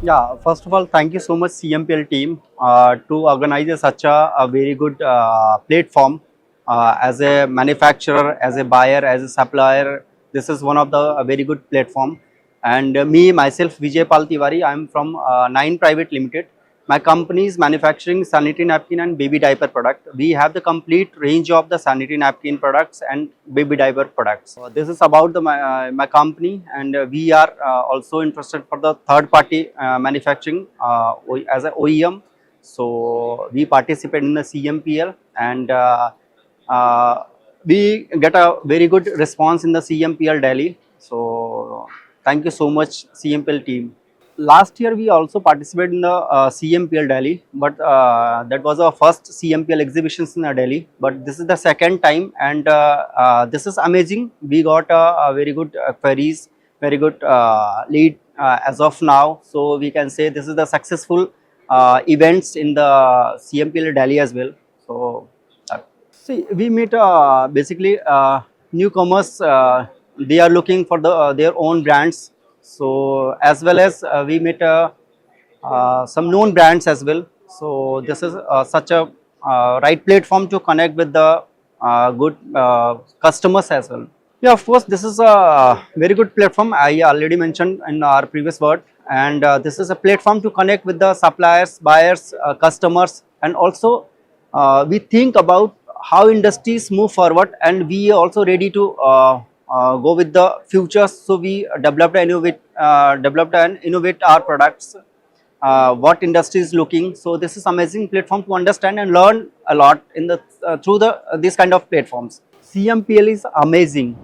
Yeah, first of all, thank you so much CMPL team to organize such a very good platform as a manufacturer, as a buyer, as a supplier. This is one of the very good platform. And me myself, Vijay Pal Tiwari, I am from Niine Private Limited. My company is manufacturing sanitary napkin and baby diaper product. We have the complete range of the sanitary napkin products and baby diaper products. This is about my company, and we are also interested for the third party manufacturing as a OEM. So we participate in the CMPL, and uh, we get a very good response in the CMPL Delhi. So thank you so much CMPL team. Last year we also participated in the CMPL Delhi, but that was our first CMPL exhibitions in Delhi. But this is the second time, and this is amazing. We got a very good queries, very good lead as of now. So we can say this is the successful events in the CMPL Delhi as well. So see, we meet basically newcomers. They are looking for their own brands. So as well as we meet some known brands as well. So this is such a right platform to connect with the good customers as well. Yeah, of course, this is a very good platform. I already mentioned in our previous word, and this is a platform to connect with the suppliers, buyers, customers, and also we think about how industries move forward, and we are also ready to go with the future. So we developed and innovate our products. What industry is looking. So this is amazing platform to understand and learn a lot in the through the these kind of platforms. CMPL is amazing.